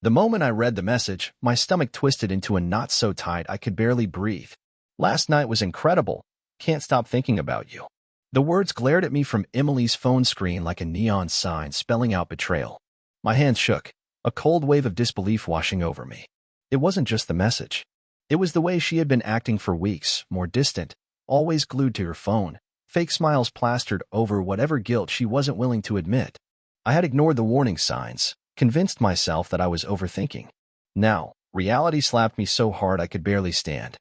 The moment I read the message, my stomach twisted into a knot so tight I could barely breathe. Last night was incredible. Can't stop thinking about you. The words glared at me from Emily's phone screen like a neon sign spelling out betrayal. My hands shook, a cold wave of disbelief washing over me. It wasn't just the message. It was the way she had been acting for weeks, more distant, always glued to her phone, fake smiles plastered over whatever guilt she wasn't willing to admit. I had ignored the warning signs, convinced myself that I was overthinking. Now, reality slapped me so hard I could barely stand.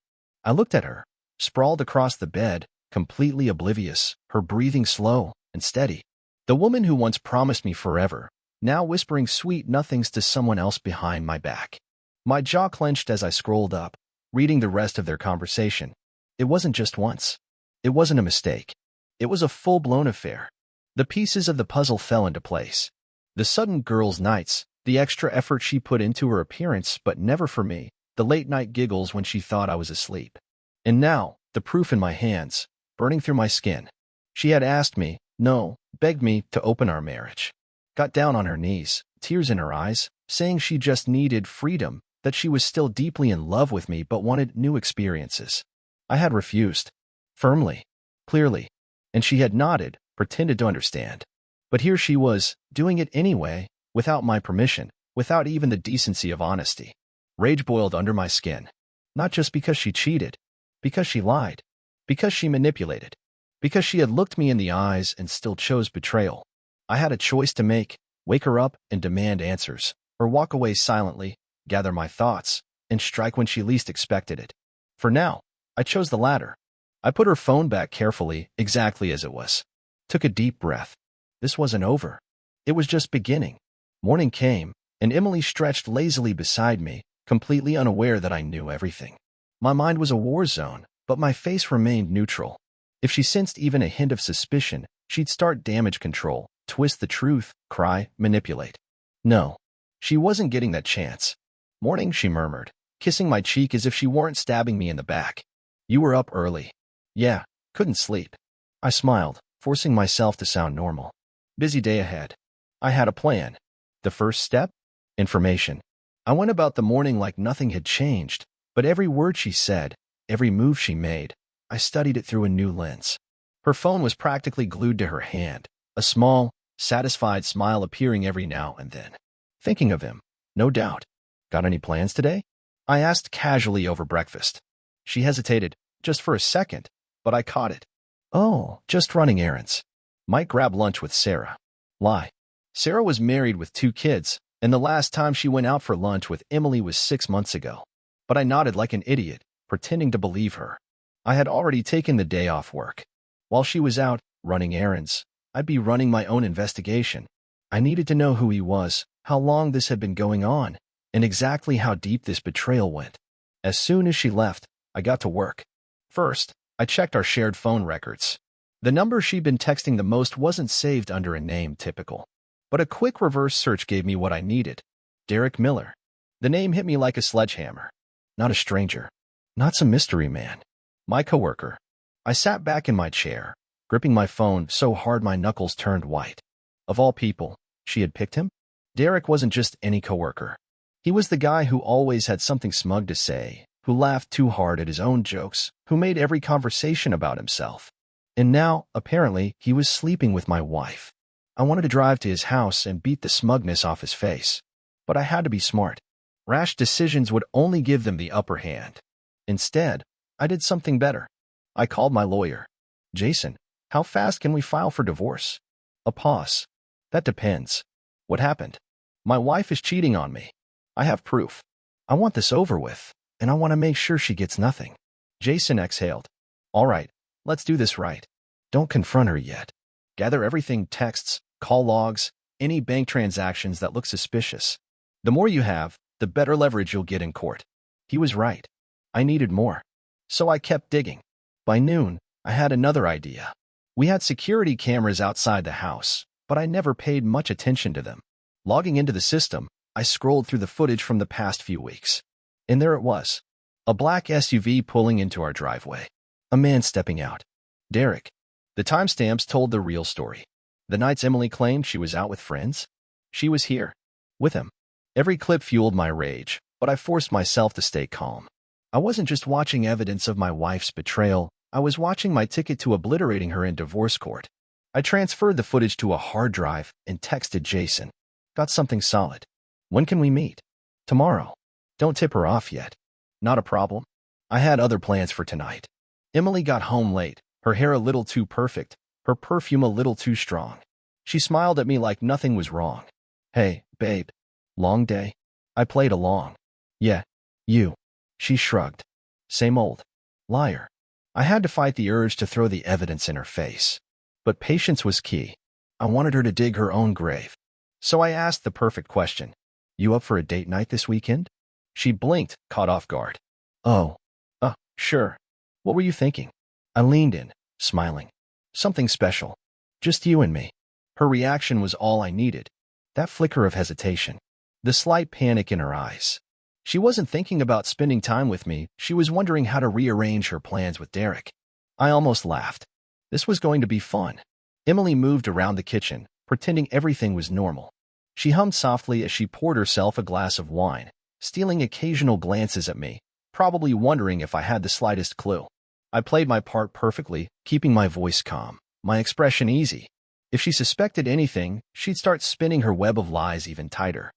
I looked at her, sprawled across the bed, completely oblivious, her breathing slow and steady. The woman who once promised me forever, now whispering sweet nothings to someone else behind my back. My jaw clenched as I scrolled up, reading the rest of their conversation. It wasn't just once. It wasn't a mistake. It was a full-blown affair. The pieces of the puzzle fell into place. The sudden girls' nights, the extra effort she put into her appearance but never for me, the late-night giggles when she thought I was asleep. And now, the proof in my hands, burning through my skin. She had asked me, no, begged me to open our marriage. Got down on her knees, tears in her eyes, saying she just needed freedom, that she was still deeply in love with me but wanted new experiences. I had refused. Firmly. Clearly. And she had nodded, pretended to understand. But here she was, doing it anyway, without my permission, without even the decency of honesty. Rage boiled under my skin. Not just because she cheated. Because she lied. Because she manipulated. Because she had looked me in the eyes and still chose betrayal. I had a choice to make, wake her up and demand answers, or walk away silently, gather my thoughts, and strike when she least expected it. For now, I chose the latter. I put her phone back carefully, exactly as it was. Took a deep breath. This wasn't over. It was just beginning. Morning came, and Emily stretched lazily beside me, completely unaware that I knew everything. My mind was a war zone, but my face remained neutral. If she sensed even a hint of suspicion, she'd start damage control, twist the truth, cry, manipulate. No, she wasn't getting that chance. Morning, she murmured, kissing my cheek as if she weren't stabbing me in the back. You were up early. Yeah, couldn't sleep. I smiled, forcing myself to sound normal. Busy day ahead. I had a plan. The first step? Information. I went about the morning like nothing had changed, but every word she said, every move she made, I studied it through a new lens. Her phone was practically glued to her hand, a small, satisfied smile appearing every now and then. Thinking of him, no doubt. Got any plans today? I asked casually over breakfast. She hesitated, just for a second, but I caught it. Oh, just running errands. Might grab lunch with Sarah. Lie. Sarah was married with 2 kids, and the last time she went out for lunch with Emily was 6 months ago. But I nodded like an idiot, pretending to believe her. I had already taken the day off work. While she was out, running errands, I'd be running my own investigation. I needed to know who he was, how long this had been going on, and exactly how deep this betrayal went. As soon as she left, I got to work. First, I checked our shared phone records. The number she'd been texting the most wasn't saved under a name typical. But a quick reverse search gave me what I needed. Derek Miller. The name hit me like a sledgehammer. Not a stranger. Not some mystery man. My coworker. I sat back in my chair, gripping my phone so hard my knuckles turned white. Of all people, she had picked him? Derek wasn't just any coworker. He was the guy who always had something smug to say, who laughed too hard at his own jokes, who made every conversation about himself. And now, apparently, he was sleeping with my wife. I wanted to drive to his house and beat the smugness off his face. But I had to be smart. Rash decisions would only give them the upper hand. Instead, I did something better. I called my lawyer. Jason, how fast can we file for divorce? A pause. That depends. What happened? My wife is cheating on me. I have proof. I want this over with, and I want to make sure she gets nothing. Jason exhaled. All right, let's do this right. Don't confront her yet. Gather everything, texts, call logs, any bank transactions that look suspicious. The more you have, the better leverage you'll get in court. He was right. I needed more. So I kept digging. By noon, I had another idea. We had security cameras outside the house, but I never paid much attention to them. Logging into the system, I scrolled through the footage from the past few weeks. And there it was. A black SUV pulling into our driveway. A man stepping out. Derek. The timestamps told the real story. The nights Emily claimed she was out with friends. She was here. With him. Every clip fueled my rage, but I forced myself to stay calm. I wasn't just watching evidence of my wife's betrayal, I was watching my ticket to obliterating her in divorce court. I transferred the footage to a hard drive and texted Jason. Got something solid. When can we meet? Tomorrow. Don't tip her off yet. Not a problem. I had other plans for tonight. Emily got home late, her hair a little too perfect, her perfume a little too strong. She smiled at me like nothing was wrong. Hey, babe. Long day? I played along. Yeah, you. She shrugged. Same old. Liar. I had to fight the urge to throw the evidence in her face. But patience was key. I wanted her to dig her own grave. So I asked the perfect question. You up for a date night this weekend? She blinked, caught off guard. Oh. Sure. What were you thinking? I leaned in, smiling. Something special. Just you and me. Her reaction was all I needed. That flicker of hesitation. The slight panic in her eyes. She wasn't thinking about spending time with me, she was wondering how to rearrange her plans with Derek. I almost laughed. This was going to be fun. Emily moved around the kitchen, pretending everything was normal. She hummed softly as she poured herself a glass of wine, stealing occasional glances at me, probably wondering if I had the slightest clue. I played my part perfectly, keeping my voice calm, my expression easy. If she suspected anything, she'd start spinning her web of lies even tighter.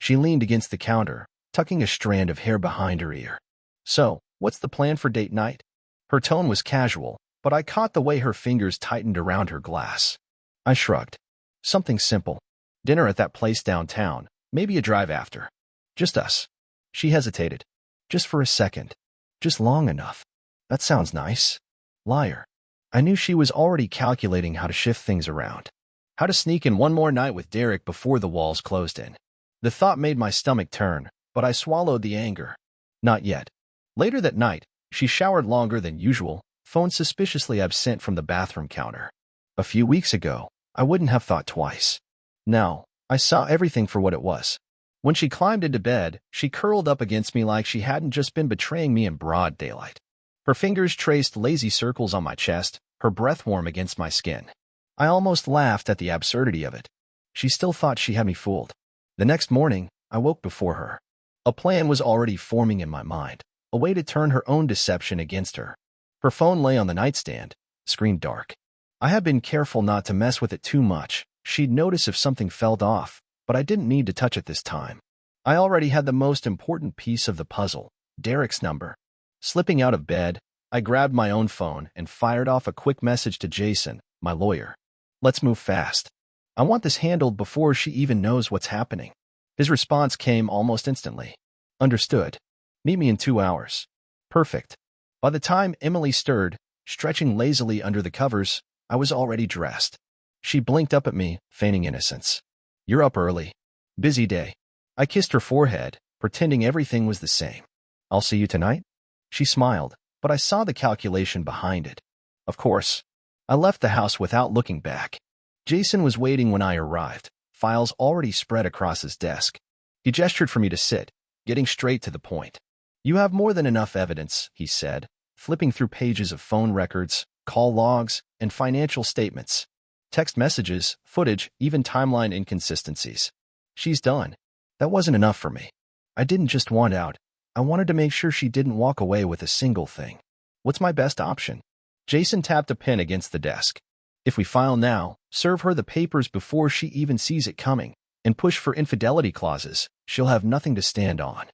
She leaned against the counter, tucking a strand of hair behind her ear. So, what's the plan for date night? Her tone was casual, but I caught the way her fingers tightened around her glass. I shrugged. Something simple. Dinner at that place downtown, maybe a drive after. Just us. She hesitated. Just for a second. Just long enough. That sounds nice. Liar. I knew she was already calculating how to shift things around. How to sneak in one more night with Derek before the walls closed in. The thought made my stomach turn, but I swallowed the anger. Not yet. Later that night, she showered longer than usual, phone suspiciously absent from the bathroom counter. A few weeks ago, I wouldn't have thought twice. Now, I saw everything for what it was. When she climbed into bed, she curled up against me like she hadn't just been betraying me in broad daylight. Her fingers traced lazy circles on my chest, her breath warm against my skin. I almost laughed at the absurdity of it. She still thought she had me fooled. The next morning, I woke before her. A plan was already forming in my mind, a way to turn her own deception against her. Her phone lay on the nightstand, screen dark. I had been careful not to mess with it too much. She'd notice if something fell off, but I didn't need to touch it this time. I already had the most important piece of the puzzle, Derek's number. Slipping out of bed, I grabbed my own phone and fired off a quick message to Jason, my lawyer. Let's move fast. I want this handled before she even knows what's happening. His response came almost instantly. Understood. Meet me in 2 hours. Perfect. By the time Emily stirred, stretching lazily under the covers, I was already dressed. She blinked up at me, feigning innocence. You're up early. Busy day. I kissed her forehead, pretending everything was the same. I'll see you tonight? She smiled, but I saw the calculation behind it. Of course. I left the house without looking back. Jason was waiting when I arrived, files already spread across his desk. He gestured for me to sit, getting straight to the point. You have more than enough evidence, he said, flipping through pages of phone records, call logs, and financial statements. Text messages, footage, even timeline inconsistencies. She's done. That wasn't enough for me. I didn't just want out. I wanted to make sure she didn't walk away with a single thing. What's my best option? Jason tapped a pen against the desk. If we file now, serve her the papers before she even sees it coming, and push for infidelity clauses, she'll have nothing to stand on.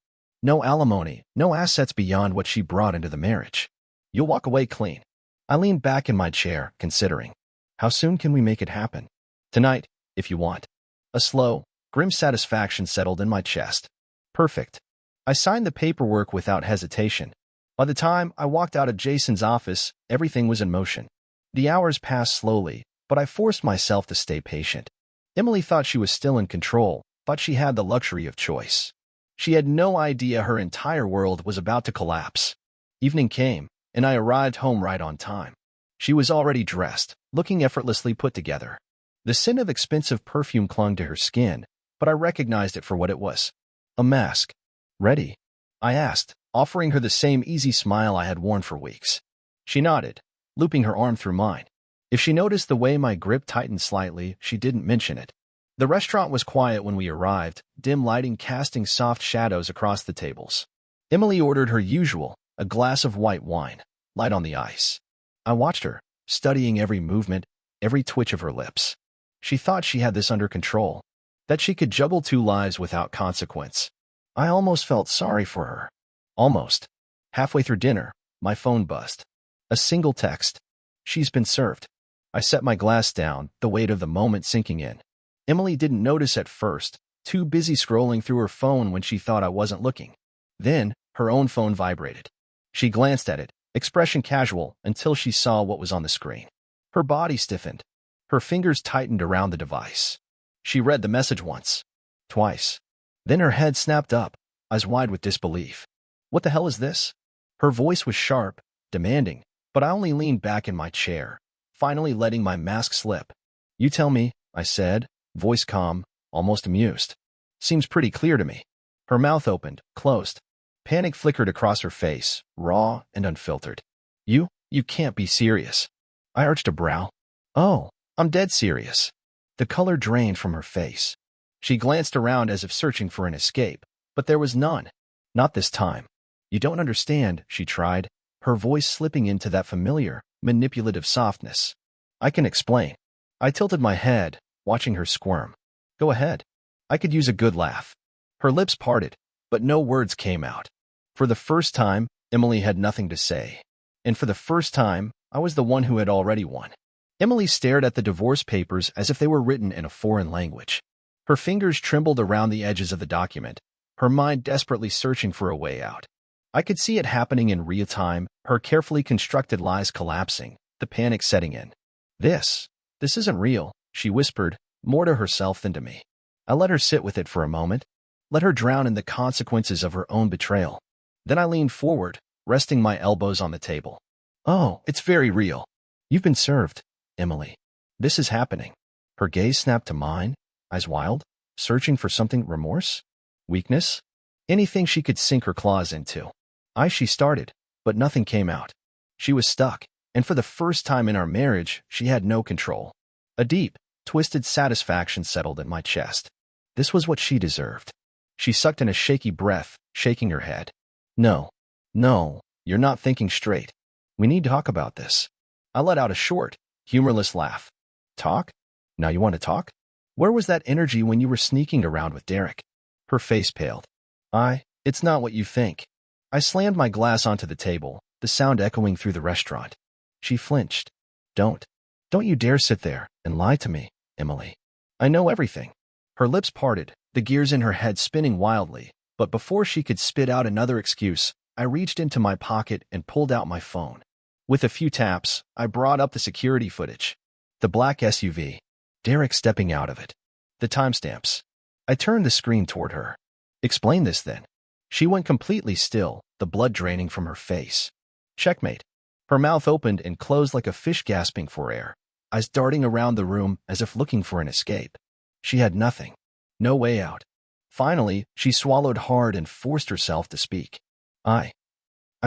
No alimony, no assets beyond what she brought into the marriage. You'll walk away clean. I leaned back in my chair, considering. How soon can we make it happen? Tonight, if you want. A slow, grim satisfaction settled in my chest. Perfect. I signed the paperwork without hesitation. By the time I walked out of Jason's office, everything was in motion. The hours passed slowly, but I forced myself to stay patient. Emily thought she was still in control, thought she had the luxury of choice. She had no idea her entire world was about to collapse. Evening came, and I arrived home right on time. She was already dressed, looking effortlessly put together. The scent of expensive perfume clung to her skin, but I recognized it for what it was. A mask. Ready? I asked, offering her the same easy smile I had worn for weeks. She nodded, looping her arm through mine. If she noticed the way my grip tightened slightly, she didn't mention it. The restaurant was quiet when we arrived, dim lighting casting soft shadows across the tables. Emily ordered her usual, a glass of white wine, light on the ice. I watched her, studying every movement, every twitch of her lips. She thought she had this under control, that she could juggle two lives without consequence. I almost felt sorry for her. Almost. Halfway through dinner, my phone buzzed. A single text. She's been served. I set my glass down, the weight of the moment sinking in. Emily didn't notice at first, too busy scrolling through her phone when she thought I wasn't looking. Then, her own phone vibrated. She glanced at it, expression casual, until she saw what was on the screen. Her body stiffened. Her fingers tightened around the device. She read the message once, twice. Then her head snapped up, eyes wide with disbelief. What the hell is this? Her voice was sharp, demanding, but I only leaned back in my chair, finally letting my mask slip. You tell me, I said, voice calm, almost amused. Seems pretty clear to me. Her mouth opened, closed. Panic flickered across her face, raw and unfiltered. You can't be serious. I arched a brow. Oh, I'm dead serious. The color drained from her face. She glanced around as if searching for an escape, but there was none. Not this time. You don't understand, she tried, her voice slipping into that familiar, manipulative softness. I can explain. I tilted my head, watching her squirm. Go ahead. I could use a good laugh. Her lips parted, but no words came out. For the first time, Emily had nothing to say. And for the first time, I was the one who had already won. Emily stared at the divorce papers as if they were written in a foreign language. Her fingers trembled around the edges of the document, her mind desperately searching for a way out. I could see it happening in real time, her carefully constructed lies collapsing, the panic setting in. This isn't real, she whispered, more to herself than to me. I let her sit with it for a moment, let her drown in the consequences of her own betrayal. Then I leaned forward, resting my elbows on the table. Oh, it's very real. You've been served, Emily. This is happening. Her gaze snapped to mine, eyes wild, searching for something. Remorse? Weakness? Anything she could sink her claws into. She started, but nothing came out. She was stuck, and for the first time in our marriage, she had no control. A deep, twisted satisfaction settled in my chest. This was what she deserved. She sucked in a shaky breath, shaking her head. No, you're not thinking straight. We need to talk about this. I let out a short, humorless laugh. Talk? Now you want to talk? Where was that energy when you were sneaking around with Derek? Her face paled. It's not what you think. I slammed my glass onto the table, the sound echoing through the restaurant. She flinched. Don't you dare sit there and lie to me, Emily. I know everything. Her lips parted, the gears in her head spinning wildly, but before she could spit out another excuse, I reached into my pocket and pulled out my phone. With a few taps, I brought up the security footage. The black SUV. Derek stepping out of it. The timestamps. I turned the screen toward her. Explain this then. She went completely still, the blood draining from her face. Checkmate. Her mouth opened and closed like a fish gasping for air, eyes darting around the room as if looking for an escape. She had nothing. No way out. Finally, she swallowed hard and forced herself to speak. I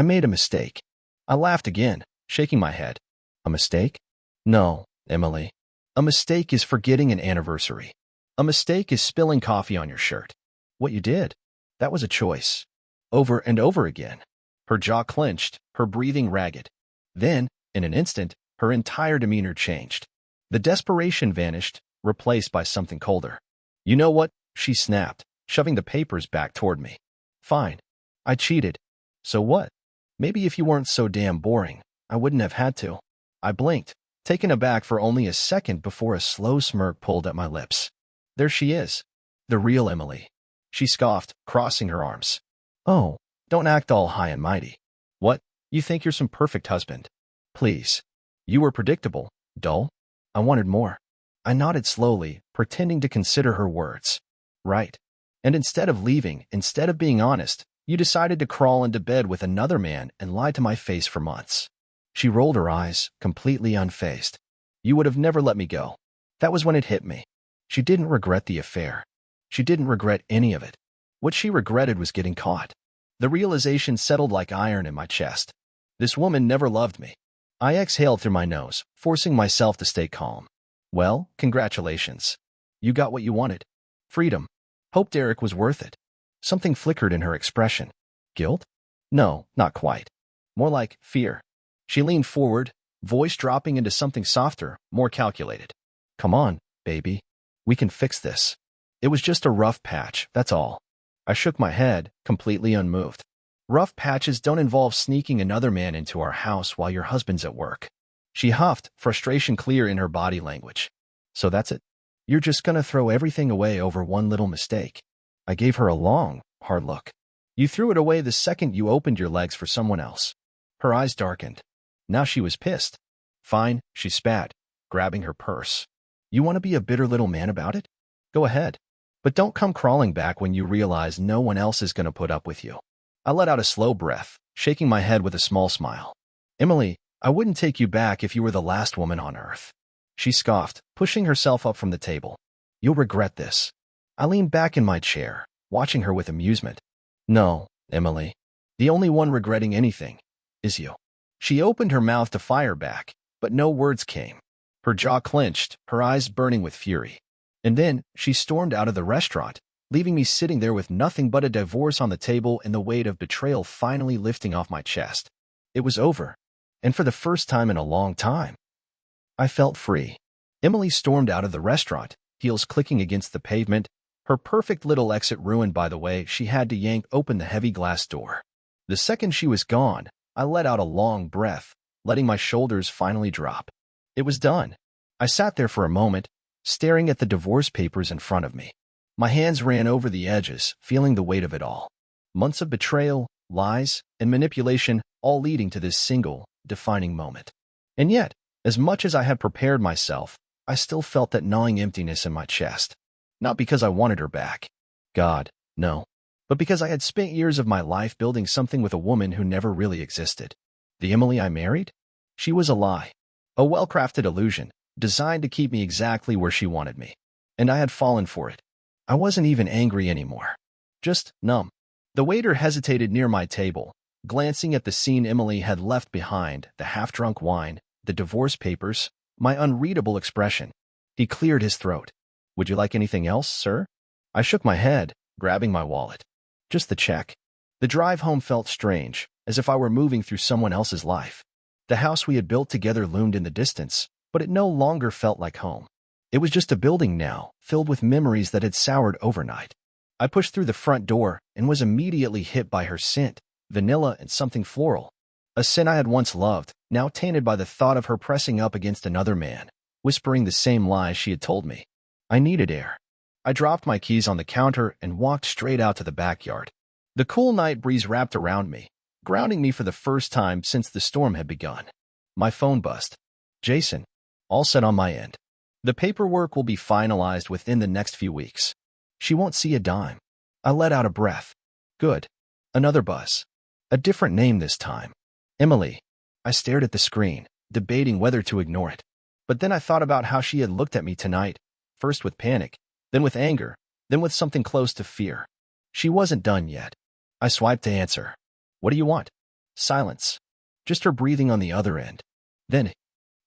made a mistake. I laughed again, shaking my head. A mistake? No, Emily. A mistake is forgetting an anniversary. A mistake is spilling coffee on your shirt. What you did, that was a choice. Over and over again. Her jaw clenched, her breathing ragged. Then, in an instant, her entire demeanor changed. The desperation vanished, replaced by something colder. You know what? She snapped, shoving the papers back toward me. Fine. I cheated. So what? Maybe if you weren't so damn boring, I wouldn't have had to. I blinked, taken aback for only a second before a slow smirk pulled at my lips. There she is. The real Emily. She scoffed, crossing her arms. Oh, don't act all high and mighty. What? You think you're some perfect husband? Please. You were predictable, dull. I wanted more. I nodded slowly, pretending to consider her words. Right. And instead of leaving, instead of being honest, you decided to crawl into bed with another man and lie to my face for months. She rolled her eyes, completely unfazed. You would have never let me go. That was when it hit me. She didn't regret the affair. She didn't regret any of it. What she regretted was getting caught. The realization settled like iron in my chest. This woman never loved me. I exhaled through my nose, forcing myself to stay calm. Well, congratulations. You got what you wanted. Freedom. Hoped Derek was worth it. Something flickered in her expression. Guilt? No, not quite. More like fear. She leaned forward, voice dropping into something softer, more calculated. Come on, baby. We can fix this. It was just a rough patch, that's all. I shook my head, completely unmoved. Rough patches don't involve sneaking another man into our house while your husband's at work. She huffed, frustration clear in her body language. So that's it? You're just gonna throw everything away over one little mistake. I gave her a long, hard look. You threw it away the second you opened your legs for someone else. Her eyes darkened. Now she was pissed. Fine, she spat, grabbing her purse. You want to be a bitter little man about it? Go ahead. But don't come crawling back when you realize no one else is going to put up with you. I let out a slow breath, shaking my head with a small smile. Emily, I wouldn't take you back if you were the last woman on earth. She scoffed, pushing herself up from the table. You'll regret this. I leaned back in my chair, watching her with amusement. No, Emily. The only one regretting anything is you. She opened her mouth to fire back, but no words came. Her jaw clenched, her eyes burning with fury. And then she stormed out of the restaurant, leaving me sitting there with nothing but a divorce on the table and the weight of betrayal finally lifting off my chest. It was over, and for the first time in a long time, I felt free. Emily stormed out of the restaurant, heels clicking against the pavement, her perfect little exit ruined by the way she had to yank open the heavy glass door. The second she was gone, I let out a long breath, letting my shoulders finally drop. It was done. I sat there for a moment, staring at the divorce papers in front of me. My hands ran over the edges, feeling the weight of it all. Months of betrayal, lies, and manipulation, all leading to this single, defining moment. And yet, as much as I had prepared myself, I still felt that gnawing emptiness in my chest. Not because I wanted her back. God, no. But because I had spent years of my life building something with a woman who never really existed. The Emily I married? She was a lie. A well-crafted illusion, designed to keep me exactly where she wanted me. And I had fallen for it. I wasn't even angry anymore. Just numb. The waiter hesitated near my table, glancing at the scene Emily had left behind, the half-drunk wine, the divorce papers, my unreadable expression. He cleared his throat. Would you like anything else, sir? I shook my head, grabbing my wallet. Just the check. The drive home felt strange, as if I were moving through someone else's life. The house we had built together loomed in the distance, but it no longer felt like home. It was just a building now, filled with memories that had soured overnight. I pushed through the front door and was immediately hit by her scent, vanilla and something floral. A scent I had once loved, now tainted by the thought of her pressing up against another man, whispering the same lies she had told me. I needed air. I dropped my keys on the counter and walked straight out to the backyard. The cool night breeze wrapped around me, grounding me for the first time since the storm had begun. My phone buzzed. Jason. All set on my end. The paperwork will be finalized within the next few weeks. She won't see a dime. I let out a breath. Good. Another buzz. A different name this time. Emily. I stared at the screen, debating whether to ignore it. But then I thought about how she had looked at me tonight, first with panic, then with anger, then with something close to fear. She wasn't done yet. I swiped to answer. What do you want? Silence. Just her breathing on the other end. Then,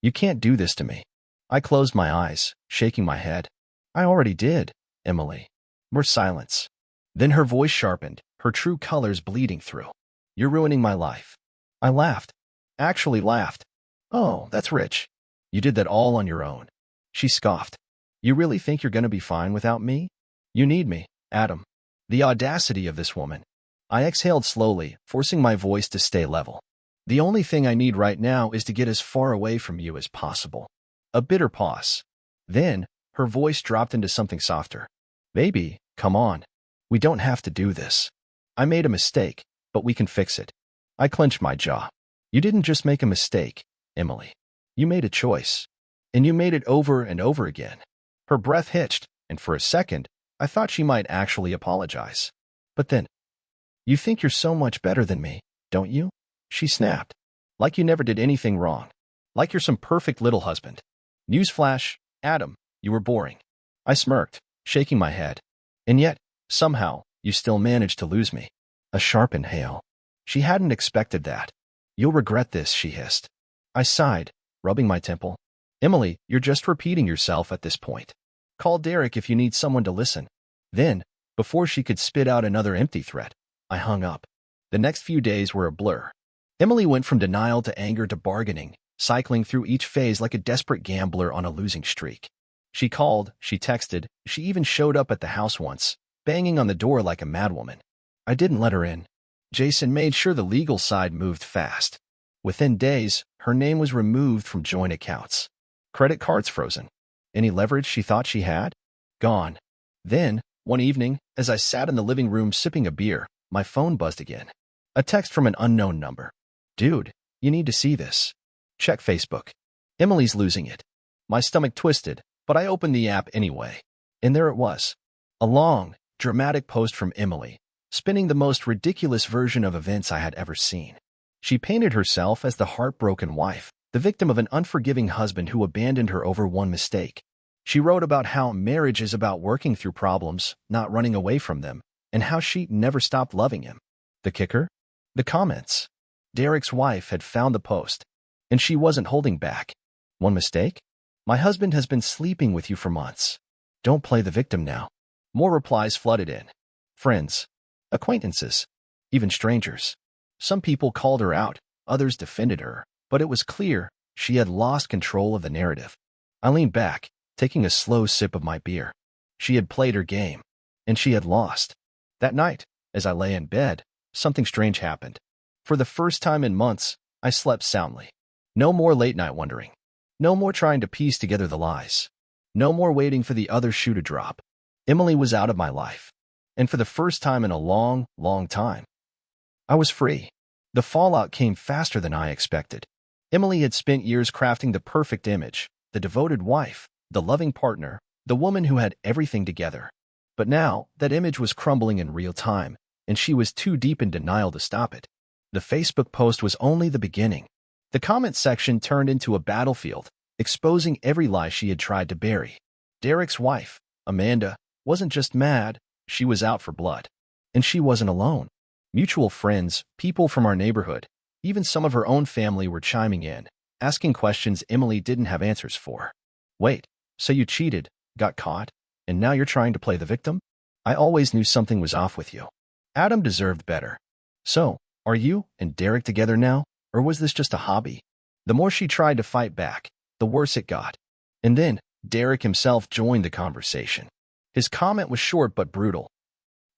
you can't do this to me. I closed my eyes, shaking my head. I already did, Emily. More silence. Then her voice sharpened, her true colors bleeding through. You're ruining my life. I laughed. Actually laughed. Oh, that's rich. You did that all on your own. She scoffed. You really think you're going to be fine without me? You need me, Adam. The audacity of this woman. I exhaled slowly, forcing my voice to stay level. The only thing I need right now is to get as far away from you as possible. A bitter pause. Then, her voice dropped into something softer. Baby, come on. We don't have to do this. I made a mistake, but we can fix it. I clenched my jaw. You didn't just make a mistake, Emily. You made a choice. And you made it over and over again. Her breath hitched, and for a second, I thought she might actually apologize. But then, you think you're so much better than me, don't you? She snapped. Like you never did anything wrong. Like you're some perfect little husband. Newsflash, Adam, you were boring. I smirked, shaking my head. And yet, somehow, you still managed to lose me. A sharp inhale. She hadn't expected that. You'll regret this, she hissed. I sighed, rubbing my temple. Emily, you're just repeating yourself at this point. Call Derek if you need someone to listen. Then, before she could spit out another empty threat, I hung up. The next few days were a blur. Emily went from denial to anger to bargaining, cycling through each phase like a desperate gambler on a losing streak. She called, she texted, she even showed up at the house once, banging on the door like a madwoman. I didn't let her in. Jason made sure the legal side moved fast. Within days, her name was removed from joint accounts. Credit cards frozen. Any leverage she thought she had? Gone. Then, one evening, as I sat in the living room sipping a beer, my phone buzzed again. A text from an unknown number. Dude, you need to see this. Check Facebook. Emily's losing it. My stomach twisted, but I opened the app anyway. And there it was. A long, dramatic post from Emily, spinning the most ridiculous version of events I had ever seen. She painted herself as the heartbroken wife, the victim of an unforgiving husband who abandoned her over one mistake. She wrote about how marriage is about working through problems, not running away from them, and how she never stopped loving him. The kicker? The comments. Derek's wife had found the post, and she wasn't holding back. One mistake? My husband has been sleeping with you for months. Don't play the victim now. More replies flooded in. Friends, acquaintances, even strangers. Some people called her out, others defended her, but it was clear she had lost control of the narrative. I leaned back, taking a slow sip of my beer. She had played her game, and she had lost. That night, as I lay in bed, something strange happened. For the first time in months, I slept soundly. No more late-night wondering. No more trying to piece together the lies. No more waiting for the other shoe to drop. Emily was out of my life. And for the first time in a long, long time, I was free. The fallout came faster than I expected. Emily had spent years crafting the perfect image, the devoted wife, the loving partner, the woman who had everything together. But now, that image was crumbling in real time, and she was too deep in denial to stop it. The Facebook post was only the beginning. The comment section turned into a battlefield, exposing every lie she had tried to bury. Derek's wife, Amanda, wasn't just mad, she was out for blood. And she wasn't alone. Mutual friends, people from our neighborhood, even some of her own family were chiming in, asking questions Emily didn't have answers for. Wait, so you cheated, got caught, and now you're trying to play the victim? I always knew something was off with you. Adam deserved better. So, are you and Derek together now, or was this just a hobby? The more she tried to fight back, the worse it got. And then, Derek himself joined the conversation. His comment was short but brutal.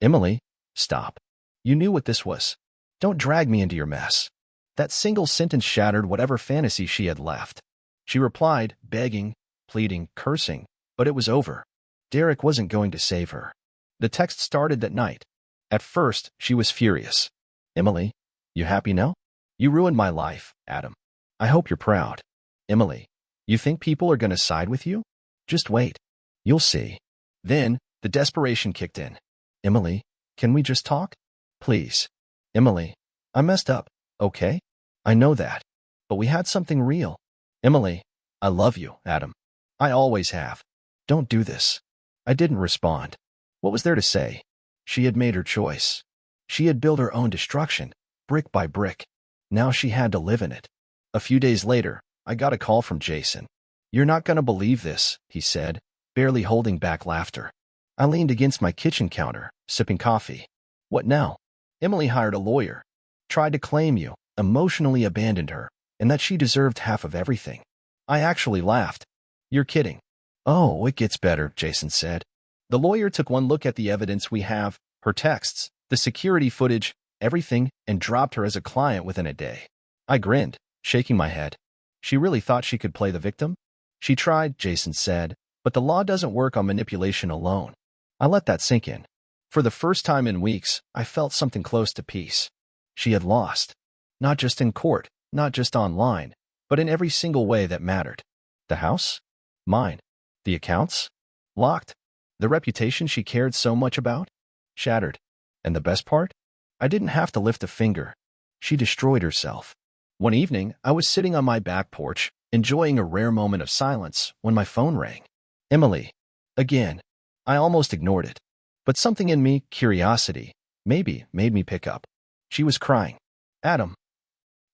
Emily, stop. You knew what this was. Don't drag me into your mess. That single sentence shattered whatever fantasy she had left. She replied, begging, pleading, cursing, but it was over. Derek wasn't going to save her. The text started that night. At first, she was furious. Emily, you happy now? You ruined my life, Adam. I hope you're proud. Emily, you think people are going to side with you? Just wait. You'll see. Then, the desperation kicked in. Emily, can we just talk? Please. Emily, I messed up, okay? I know that. But we had something real. Emily, I love you, Adam. I always have. Don't do this. I didn't respond. What was there to say? She had made her choice. She had built her own destruction, brick by brick. Now she had to live in it. A few days later, I got a call from Jason. You're not going to believe this, he said, barely holding back laughter. I leaned against my kitchen counter, sipping coffee. What now? Emily hired a lawyer. Tried to claim you, emotionally abandoned her, and that she deserved half of everything. I actually laughed. You're kidding. Oh, it gets better, Jason said. The lawyer took one look at the evidence we have, her texts, the security footage, everything, and dropped her as a client within a day. I grinned, shaking my head. She really thought she could play the victim? She tried, Jason said, but the law doesn't work on manipulation alone. I let that sink in. For the first time in weeks, I felt something close to peace. She had lost. Not just in court, not just online, but in every single way that mattered. The house? Mine. The accounts? Locked. The reputation she cared so much about? Shattered. And the best part? I didn't have to lift a finger. She destroyed herself. One evening, I was sitting on my back porch, enjoying a rare moment of silence, when my phone rang. Emily. Again. I almost ignored it. But something in me, curiosity, maybe, made me pick up. She was crying. Adam.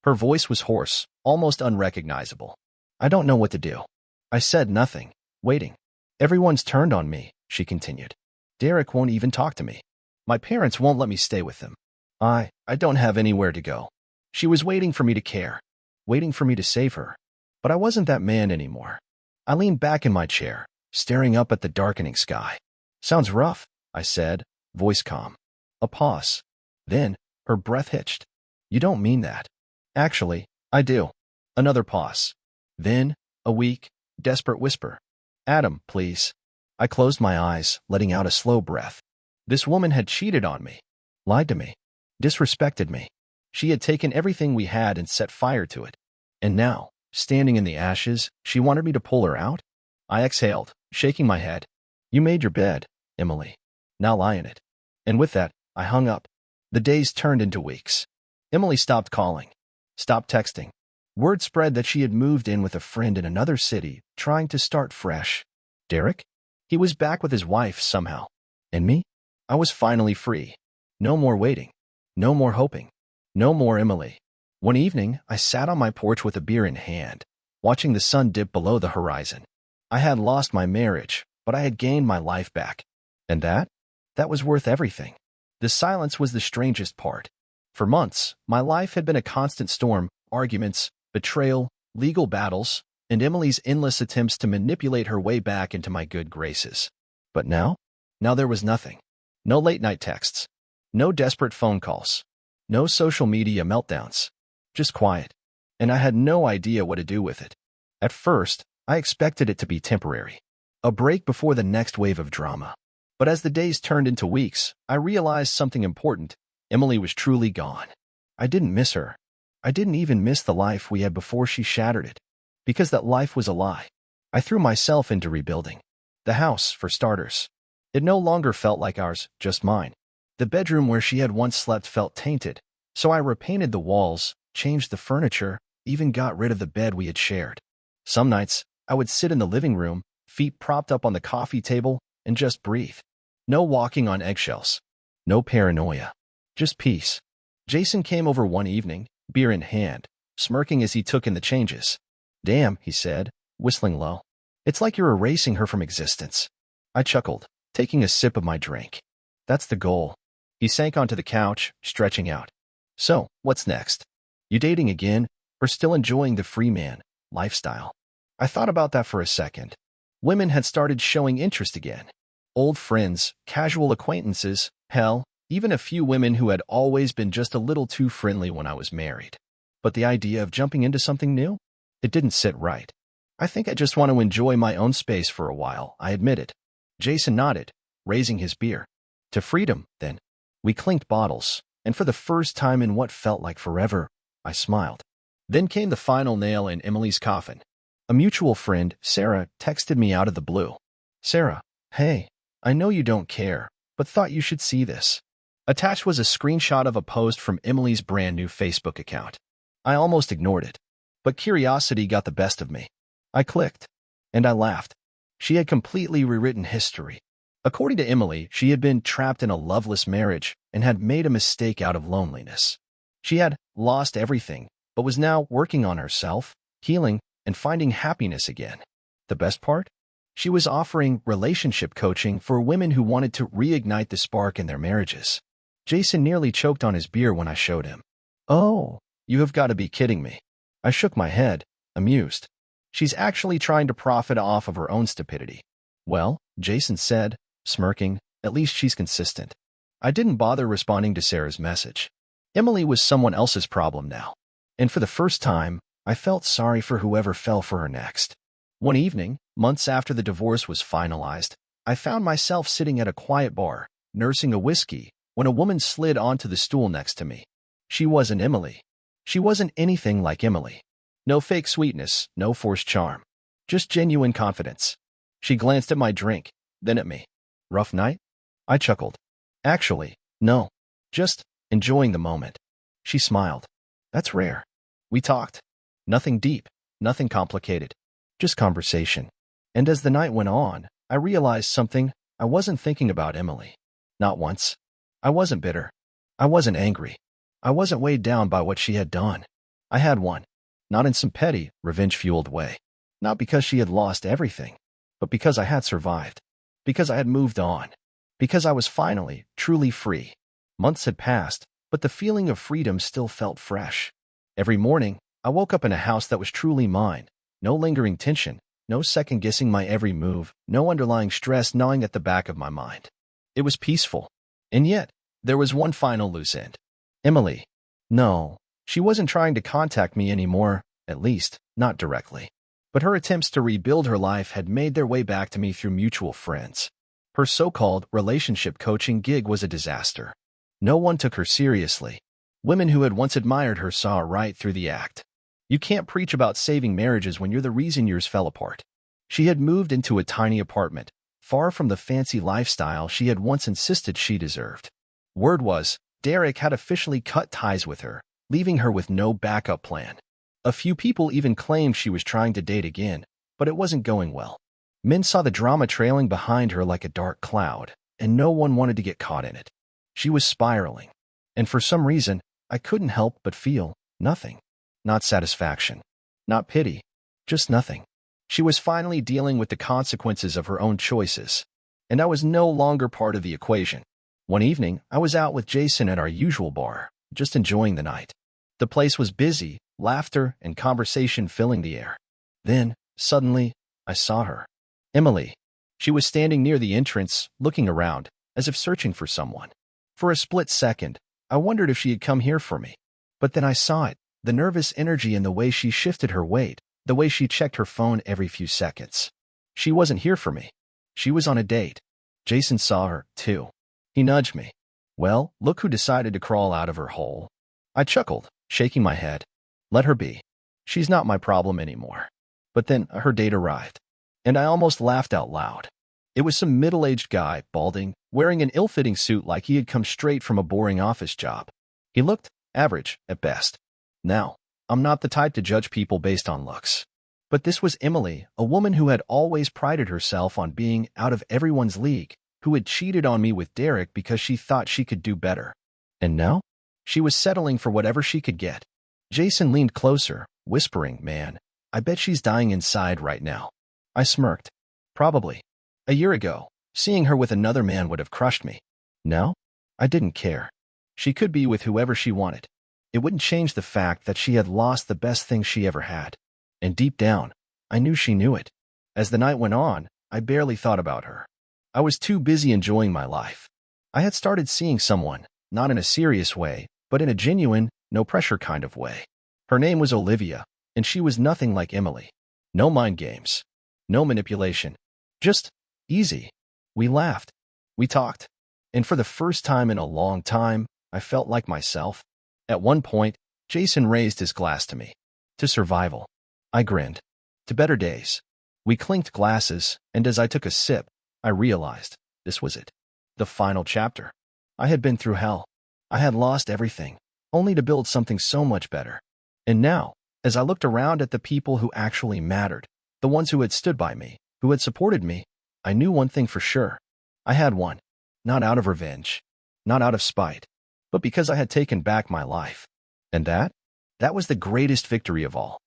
Her voice was hoarse, almost unrecognizable. I don't know what to do. I said nothing, waiting. Everyone's turned on me, she continued. Derek won't even talk to me. My parents won't let me stay with them. I don't have anywhere to go. She was waiting for me to care, waiting for me to save her. But I wasn't that man anymore. I leaned back in my chair, staring up at the darkening sky. Sounds rough, I said, voice calm. A pause. Then, her breath hitched. You don't mean that. Actually, I do. Another pause. Then, a weak, desperate whisper. Adam, please. I closed my eyes, letting out a slow breath. This woman had cheated on me, lied to me, disrespected me. She had taken everything we had and set fire to it. And now, standing in the ashes, she wanted me to pull her out? I exhaled, shaking my head. You made your bed, Emily. Now lie in it. And with that, I hung up. The days turned into weeks. Emily stopped calling, stopped texting. Word spread that she had moved in with a friend in another city, trying to start fresh. Derek? He was back with his wife somehow. And me? I was finally free. No more waiting. No more hoping. No more Emily. One evening, I sat on my porch with a beer in hand, watching the sun dip below the horizon. I had lost my marriage, but I had gained my life back. And that was worth everything. The silence was the strangest part. For months, my life had been a constant storm, arguments, betrayal, legal battles, and Emily's endless attempts to manipulate her way back into my good graces. But now there was nothing. No late-night texts. No desperate phone calls. No social media meltdowns. Just quiet. And I had no idea what to do with it. At first, I expected it to be temporary. A break before the next wave of drama. But as the days turned into weeks, I realized something important. Emily was truly gone. I didn't miss her. I didn't even miss the life we had before she shattered it. Because that life was a lie. I threw myself into rebuilding. The house, for starters. It no longer felt like ours, just mine. The bedroom where she had once slept felt tainted, so I repainted the walls, changed the furniture, even got rid of the bed we had shared. Some nights, I would sit in the living room, feet propped up on the coffee table, and just breathe. No walking on eggshells. No paranoia. Just peace. Jason came over one evening, beer in hand, smirking as he took in the changes. Damn, he said, whistling low. It's like you're erasing her from existence. I chuckled, taking a sip of my drink. That's the goal. He sank onto the couch, stretching out. So, what's next? You dating again, or still enjoying the free man lifestyle? I thought about that for a second. Women had started showing interest again. Old friends, casual acquaintances, hell, even a few women who had always been just a little too friendly when I was married. But the idea of jumping into something new? It didn't sit right. I think I just want to enjoy my own space for a while, I admitted. Jason nodded, raising his beer. To freedom, then. We clinked bottles, and for the first time in what felt like forever, I smiled. Then came the final nail in Emily's coffin. A mutual friend, Sarah, texted me out of the blue. Sarah, hey, I know you don't care, but thought you should see this. Attached was a screenshot of a post from Emily's brand new Facebook account. I almost ignored it, but curiosity got the best of me. I clicked, and I laughed. She had completely rewritten history. According to Emily, she had been trapped in a loveless marriage and had made a mistake out of loneliness. She had lost everything, but was now working on herself, healing, and finding happiness again. The best part? She was offering relationship coaching for women who wanted to reignite the spark in their marriages. Jason nearly choked on his beer when I showed him. Oh, you have got to be kidding me. I shook my head, amused. She's actually trying to profit off of her own stupidity. Well, Jason said, smirking, at least she's consistent. I didn't bother responding to Sarah's message. Emily was someone else's problem now. And for the first time, I felt sorry for whoever fell for her next. One evening, months after the divorce was finalized, I found myself sitting at a quiet bar, nursing a whiskey, when a woman slid onto the stool next to me. She wasn't Emily. She wasn't anything like Emily. No fake sweetness, no forced charm. Just genuine confidence. She glanced at my drink, then at me. Rough night? I chuckled. Actually, no. Just enjoying the moment. She smiled. That's rare. We talked. Nothing deep, nothing complicated. Just conversation. And as the night went on, I realized something. I wasn't thinking about Emily. Not once. I wasn't bitter. I wasn't angry. I wasn't weighed down by what she had done. I had one. Not in some petty, revenge-fueled way. Not because she had lost everything. but because I had survived, because I had moved on, because I was finally, truly free. Months had passed, but the feeling of freedom still felt fresh. Every morning, I woke up in a house that was truly mine. No lingering tension, no second-guessing my every move, no underlying stress gnawing at the back of my mind. It was peaceful. And yet, there was one final loose end. Emily. No, she wasn't trying to contact me anymore, at least, not directly. But her attempts to rebuild her life had made their way back to me through mutual friends. Her so-called relationship coaching gig was a disaster. No one took her seriously. Women who had once admired her saw right through the act. You can't preach about saving marriages when you're the reason yours fell apart. She had moved into a tiny apartment, far from the fancy lifestyle she had once insisted she deserved. Word was, Derek had officially cut ties with her, leaving her with no backup plan. A few people even claimed she was trying to date again, but it wasn't going well. Men saw the drama trailing behind her like a dark cloud, and no one wanted to get caught in it. She was spiraling. And for some reason, I couldn't help but feel nothing. Not satisfaction. Not pity. Just nothing. She was finally dealing with the consequences of her own choices. And I was no longer part of the equation. One evening, I was out with Jason at our usual bar, just enjoying the night. The place was busy, laughter and conversation filling the air. Then, suddenly, I saw her. Emily. She was standing near the entrance, looking around, as if searching for someone. For a split second, I wondered if she had come here for me. But then I saw it, the nervous energy in the way she shifted her weight, the way she checked her phone every few seconds. She wasn't here for me. She was on a date. Jason saw her, too. He nudged me. Well, look who decided to crawl out of her hole. I chuckled, shaking my head. Let her be. She's not my problem anymore. But then her date arrived. And I almost laughed out loud. It was some middle-aged guy, balding, wearing an ill-fitting suit like he had come straight from a boring office job. He looked average, at best. Now, I'm not the type to judge people based on looks. But this was Emily, a woman who had always prided herself on being out of everyone's league, who had cheated on me with Derek because she thought she could do better. And now? She was settling for whatever she could get. Jason leaned closer, whispering, Man, I bet she's dying inside right now. I smirked. Probably. A year ago, seeing her with another man would have crushed me. Now, I didn't care. She could be with whoever she wanted. It wouldn't change the fact that she had lost the best thing she ever had. And deep down, I knew she knew it. As the night went on, I barely thought about her. I was too busy enjoying my life. I had started seeing someone, not in a serious way, but in a genuine, no-pressure kind of way. Her name was Olivia, and she was nothing like Emily. No mind games. No manipulation. Just easy. We laughed. We talked. And for the first time in a long time, I felt like myself. At one point, Jason raised his glass to me. To survival. I grinned. To better days. We clinked glasses, and as I took a sip, I realized this was it. The final chapter. I had been through hell. I had lost everything, only to build something so much better. And now, as I looked around at the people who actually mattered, the ones who had stood by me, who had supported me, I knew one thing for sure. I had won. Not out of revenge. Not out of spite. But because I had taken back my life. And that was the greatest victory of all.